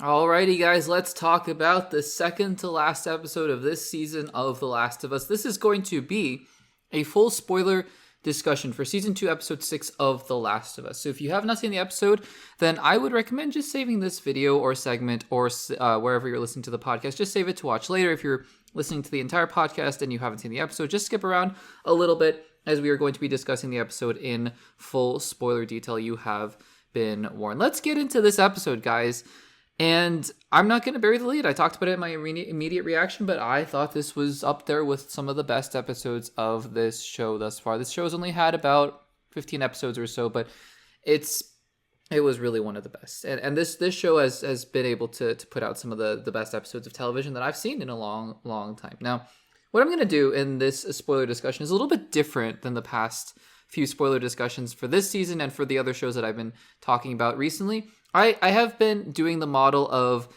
Alrighty, guys, let's talk about the second to last episode of this season of The Last of Us. This is going to be a full spoiler discussion for season 2, episode 6 of The Last of Us. So if you have not seen the episode, then I would recommend just saving this video or segment or wherever you're listening to the podcast. Just save it to watch later. If you're listening to the entire podcast and you haven't seen the episode, just skip around a little bit as we are going to be discussing the episode in full spoiler detail. You have been warned. Let's get into this episode, guys. And I'm not going to bury the lead. I talked about it in my immediate reaction, but I thought this was up there with some of the best episodes of this show thus far. This show's only had about 15 episodes or so, but it was really one of the best. And this show has been able to put out some of the best episodes of television that I've seen in a long time. Now, what I'm going to do in this spoiler discussion is a little bit different than the past few spoiler discussions for this season and for the other shows that I've been talking about recently. I have been doing the model of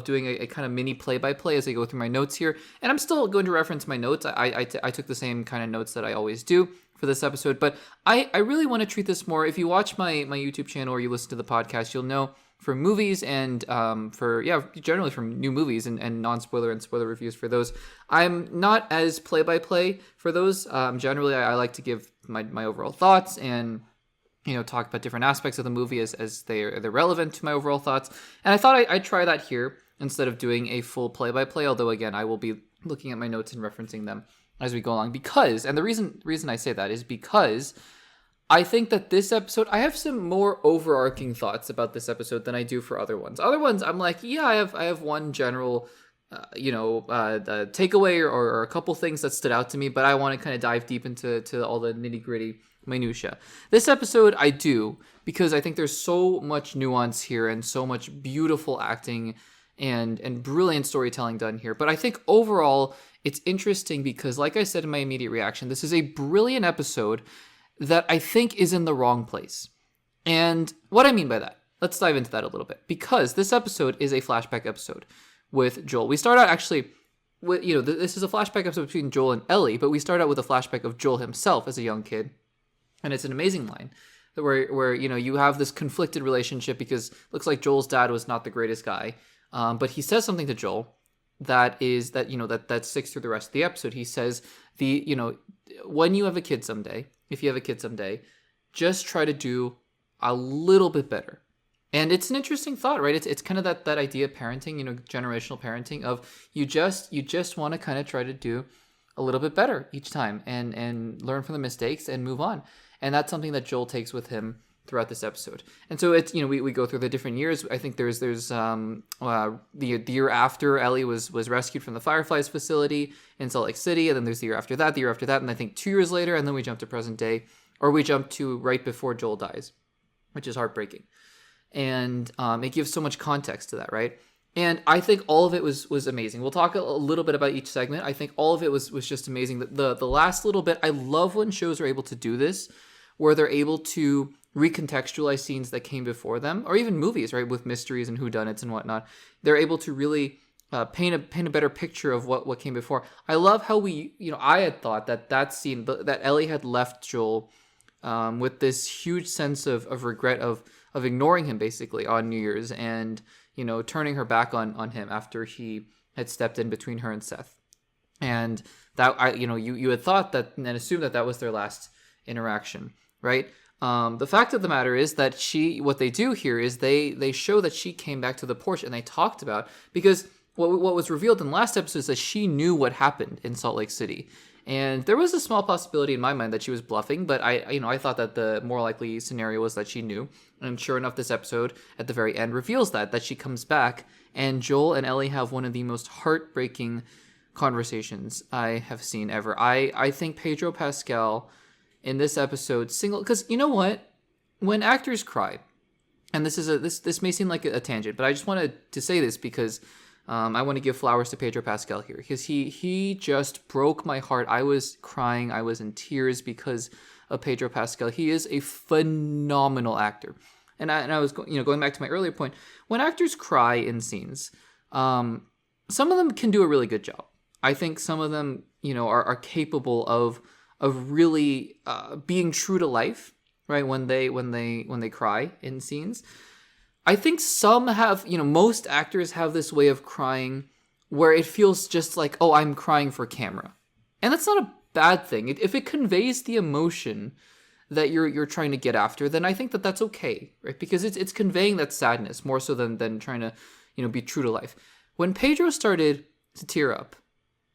doing a kind of mini play-by-play as I go through my notes here, and I'm still going to reference my notes. I took the same kind of notes that I always do for this episode, but I really want to treat this more. If you watch my YouTube channel or you listen to the podcast, you'll know for movies and generally from new movies and non-spoiler and spoiler reviews for those, I'm not as play-by-play for those. Generally, I like to give my overall thoughts and talk about different aspects of the movie as they're relevant to my overall thoughts. And I thought I'd try that here instead of doing a full play-by-play, although again, I will be looking at my notes and referencing them as we go along and the reason I say that is because I think that this episode, I have some more overarching thoughts about this episode than I do for other ones. Other ones, I'm like, yeah, I have one general takeaway or a couple things that stood out to me, but I want to kind of dive deep into all the nitty-gritty minutia. This episode I do because I think there's so much nuance here and so much beautiful acting and brilliant storytelling done here. But I think overall it's interesting because, like I said in my immediate reaction, this is a brilliant episode that I think is in the wrong place. And what I mean by that, let's dive into that a little bit, because this episode is a flashback episode with Joel. We start out actually with, this is a flashback episode between Joel and Ellie, but we start out with a flashback of Joel himself as a young kid. And it's an amazing line where you have this conflicted relationship because it looks like Joel's dad was not the greatest guy. But he says something to Joel that sticks through the rest of the episode. He says, when you have a kid someday, if you have a kid someday, just try to do a little bit better. And it's an interesting thought, right? It's kind of that idea of parenting, generational parenting of you just want to kind of try to do a little bit better each time and learn from the mistakes and move on. And that's something that Joel takes with him throughout this episode. And so it's, we go through the different years. I think there's the year after Ellie was rescued from the Fireflies facility in Salt Lake City. And then there's the year after that, and I think 2 years later, and then we jump to present day, or we jump to right before Joel dies, which is heartbreaking. And it gives so much context to that, right? And I think all of it was amazing. We'll talk a little bit about each segment. I think all of it was just amazing. The last little bit, I love when shows are able to do this, where they're able to recontextualize scenes that came before them, or even movies, right, with mysteries and whodunits and whatnot. They're able to really paint a better picture of what came before. I love how I had thought that scene, that Ellie had left Joel with this huge sense of regret of ignoring him basically on New Year's and turning her back on him after he had stepped in between her and Seth. And that you had thought that and assumed that was their last interaction, right? The fact of the matter is that what they do here is they show that she came back to the porch and they talked about, because what was revealed in the last episode is that she knew what happened in Salt Lake City. And there was a small possibility in my mind that she was bluffing, but I thought that the more likely scenario was that she knew. And sure enough, this episode at the very end reveals that she comes back, and Joel and Ellie have one of the most heartbreaking conversations I have seen ever. I think Pedro Pascal in this episode because you know what? When actors cry, and this may seem like a tangent, but I just wanted to say this because I want to give flowers to Pedro Pascal here, because he just broke my heart. I was crying. I was in tears because of Pedro Pascal. He is a phenomenal actor. And I was going back to my earlier point, when actors cry in scenes, some of them can do a really good job. I think some of them, are capable of really being true to life, right? When they cry in scenes. I think some have, most actors have this way of crying where it feels just like, oh, I'm crying for camera. And that's not a bad thing. If it conveys the emotion that you're trying to get after, then I think that that's okay, right? Because it's conveying that sadness more so than trying to, be true to life. When Pedro started to tear up,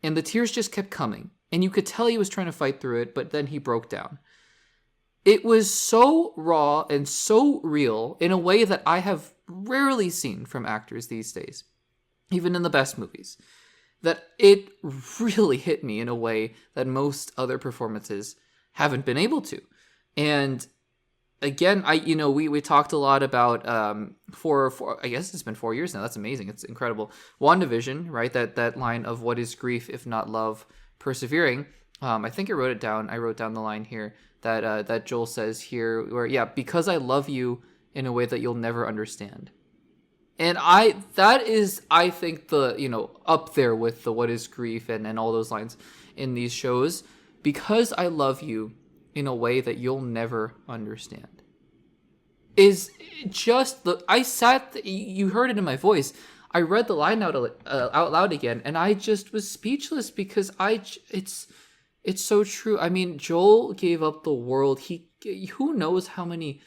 and the tears just kept coming, and you could tell he was trying to fight through it, but then he broke down. It was so raw and so real in a way that I have rarely seen from actors these days, even in the best movies, that it really hit me in a way that most other performances haven't been able to. And again, we talked a lot about for I guess it's been 4 years now. That's amazing. It's incredible. WandaVision, right? That line of what is grief if not love persevering. I think I wrote it down. I wrote down the line here that Joel says here, where because I love you in a way that you'll never understand. And that is, I think, the up there with the what is grief and all those lines in these shows, because I love you in a way that you'll never understand. Is just you heard it in my voice. I read the line out loud again, and I just was speechless because it's so true. I mean, Joel gave up the world. Who knows how many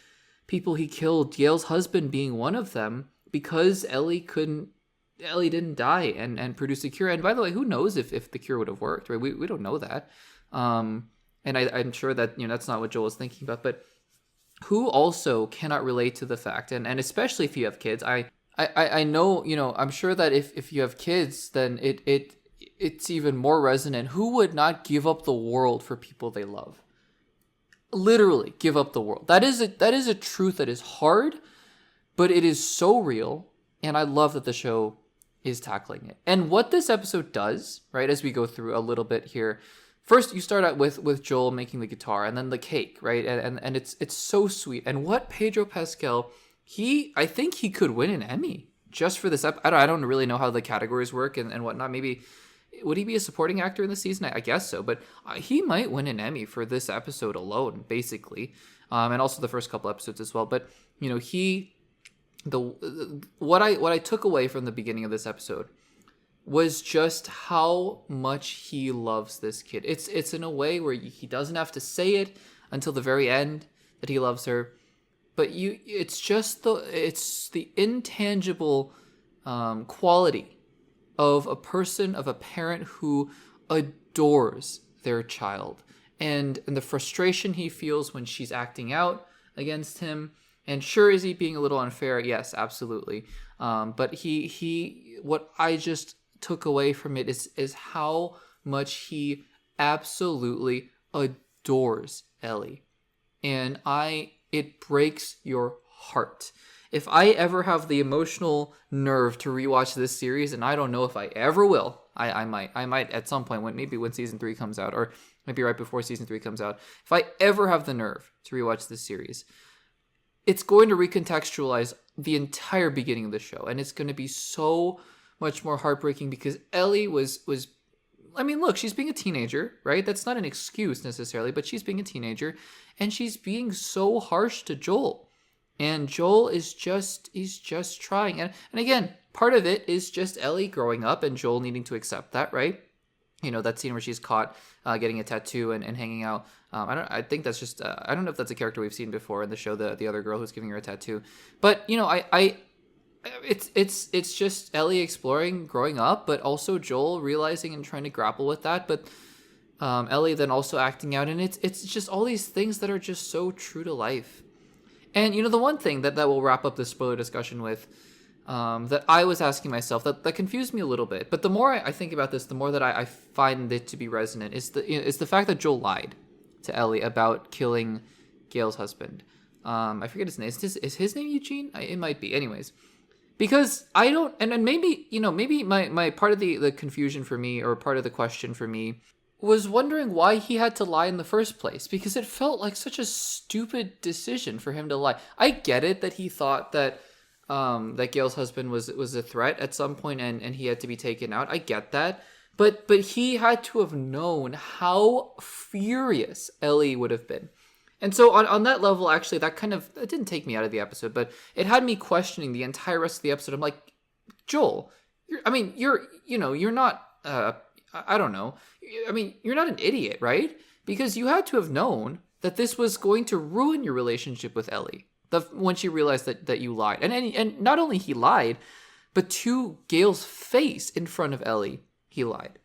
people he killed, Gail's husband being one of them, because Ellie didn't die and produce a cure. And by the way, who knows if the cure would have worked, right? We don't know that. And I'm sure that, that's not what Joel was thinking about, but who also cannot relate to the fact, and especially if you have kids, I know, I'm sure that if you have kids, then it's even more resonant. Who would not give up the world for people they love? Literally give up the world. That is a truth that is hard, but it is so real, and I love that the show is tackling it. And what this episode does, right, as we go through a little bit here, first you start out with Joel making the guitar, and then the cake, right, and it's so sweet. And what Pedro Pascal, I think he could win an Emmy just for this episode. I don't really know how the categories work and whatnot. Maybe would he be a supporting actor in the season? I guess so, but he might win an Emmy for this episode alone, basically, and also the first couple episodes as well. But what I took away from the beginning of this episode was just how much he loves this kid. It's in a way where he doesn't have to say it until the very end that he loves her, but it's the intangible quality of a parent who adores their child, and the frustration he feels when she's acting out against him. And sure, is he being a little unfair? Yes, absolutely. But what I just took away from it is how much he absolutely adores Ellie. And it breaks your heart. If I ever have the emotional nerve to rewatch this series, and I don't know if I ever will, I might at some point, when season 3 comes out, or maybe right before season 3 comes out, if I ever have the nerve to rewatch this series, it's going to recontextualize the entire beginning of the show, and it's going to be so much more heartbreaking because Ellie was I mean, look, she's being a teenager, right? That's not an excuse necessarily, but she's being a teenager, and she's being so harsh to Joel. And Joel he's just trying. And again, part of it is just Ellie growing up and Joel needing to accept that, right? That scene where she's caught getting a tattoo and hanging out. I think that's just, I don't know if that's a character we've seen before in the show, the other girl who's giving her a tattoo. But, it's just Ellie exploring growing up, but also Joel realizing and trying to grapple with that. But Ellie then also acting out. And it's just all these things that are just so true to life. And, the one thing that we'll wrap up this spoiler discussion with, that I was asking myself, that confused me a little bit. But the more I think about this, the more that I find it to be resonant is the fact that Joel lied to Ellie about killing Gail's husband. I forget his name. Is his name Eugene? It might be. Anyways, because I don't, and maybe, maybe my part of the confusion for me, or part of the question for me, was wondering why he had to lie in the first place, because it felt like such a stupid decision for him to lie. I get it that he thought that Gail's husband was a threat at some point and he had to be taken out. I get that. But he had to have known how furious Ellie would have been. And so on that level, actually, it didn't take me out of the episode, but it had me questioning the entire rest of the episode. I'm like, Joel, you're not, I don't know. I mean, you're not an idiot, right? Because you had to have known that this was going to ruin your relationship with Ellie when she realized that you lied. And not only he lied, but to Gale's face in front of Ellie, he lied.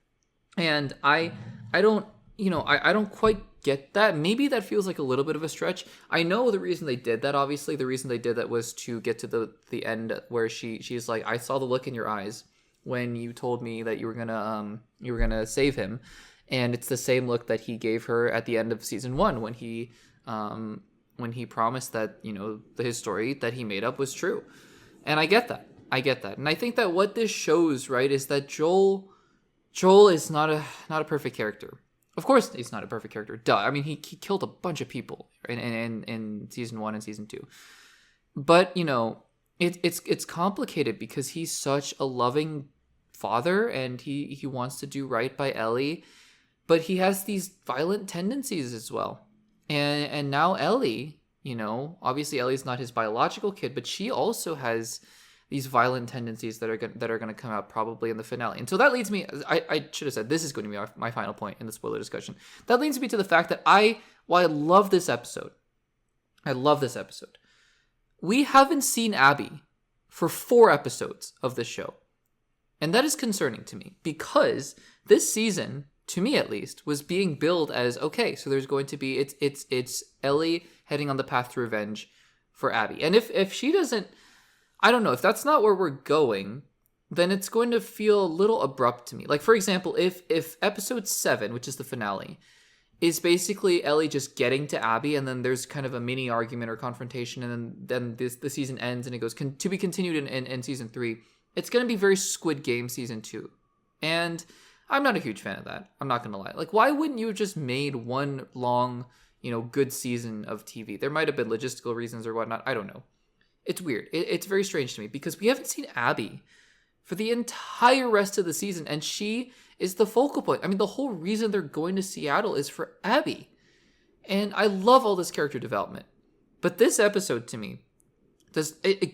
And I don't quite get that. Maybe that feels like a little bit of a stretch. I know the reason they did that, obviously. The reason they did that was to get to the end where she's like, I saw the look in your eyes when you told me that you were gonna save him. And it's the same look that he gave her at the end of season 1 when he promised that, his story that he made up was true. And I get that. And I think that what this shows, right, is that Joel is not a perfect character. Of course he's not a perfect character. Duh. I mean, he killed a bunch of people in season 1 and season 2. But, it's complicated because he's such a loving father and he wants to do right by Ellie. But he has these violent tendencies as well. And now Ellie, obviously Ellie's not his biological kid, but she also has these violent tendencies that are going to come out probably in the finale. And so that leads me, I should have said, this is going to be my final point in the spoiler discussion. That leads me to the fact that while I love this episode, we haven't seen Abby for 4 episodes of this show. And that is concerning to me because this season, to me at least, was being billed as, okay, so there's going to be, it's Ellie heading on the path to revenge for Abby. And if she doesn't, I don't know, if that's not where we're going, then it's going to feel a little abrupt to me. Like, for example, if episode 7, which is the finale, is basically Ellie just getting to Abby, and then there's kind of a mini argument or confrontation, and then the season ends, and it goes to be continued in season 3, it's going to be very Squid Game season 2. And I'm not a huge fan of that. I'm not going to lie. Like, why wouldn't you have just made one long, good season of TV? There might have been logistical reasons or whatnot. I don't know. It's weird. It's very strange to me because we haven't seen Abby for the entire rest of the season, and she is the focal point. I mean, the whole reason they're going to Seattle is for Abby. And I love all this character development. But this episode, to me,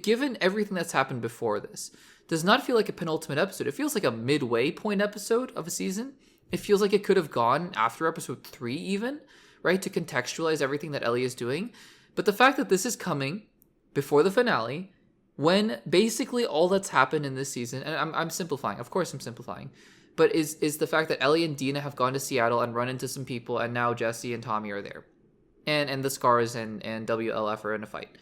given everything that's happened before this, does not feel like a penultimate episode. It feels like a midway point episode of a season. It feels like it could have gone after episode 3 even, right? To contextualize everything that Ellie is doing. But the fact that this is coming before the finale, when basically all that's happened in this season, and I'm simplifying, of course I'm simplifying, but is the fact that Ellie and Dina have gone to Seattle and run into some people, and now Jesse and Tommy are there. And the Scars and WLF are in a fight.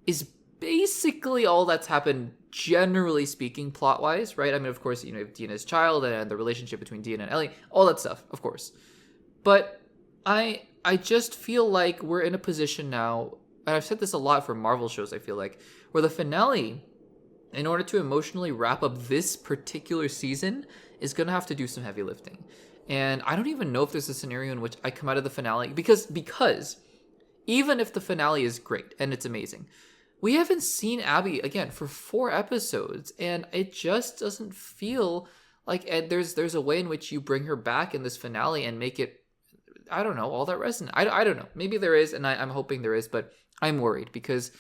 Is basically all that's happened, generally speaking, plot-wise, right? I mean, of course, you have Dina's child and the relationship between Dina and Ellie, all that stuff, of course. But I just feel like we're in a position now, and I've said this a lot for Marvel shows, I feel like, where the finale, in order to emotionally wrap up this particular season, is going to have to do some heavy lifting. And I don't even know if there's a scenario in which I come out of the finale, because even if the finale is great and it's amazing, we haven't seen Abby, again, for 4 episodes, and it just doesn't feel like there's a way in which you bring her back in this finale and make it, I don't know, all that resonant. I don't know. Maybe there is, and I'm hoping there is, but I'm worried because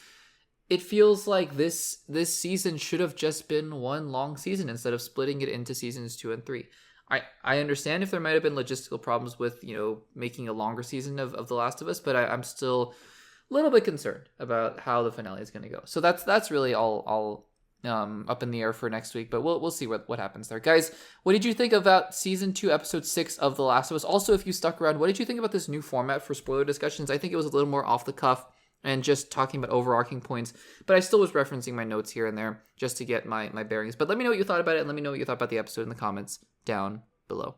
it feels like this season should have just been one long season instead of splitting it into seasons 2 and 3. I understand if there might have been logistical problems with, making a longer season of The Last of Us, but I'm still a little bit concerned about how the finale is going to go. So that's really all up in the air for next week, but we'll see what happens there. Guys, what did you think about season 2, episode 6 of The Last of Us? Also, if you stuck around, what did you think about this new format for spoiler discussions? I think it was a little more off the cuff and just talking about overarching points, but I still was referencing my notes here and there just to get my bearings. But let me know what you thought about it, and let me know what you thought about the episode in the comments down below.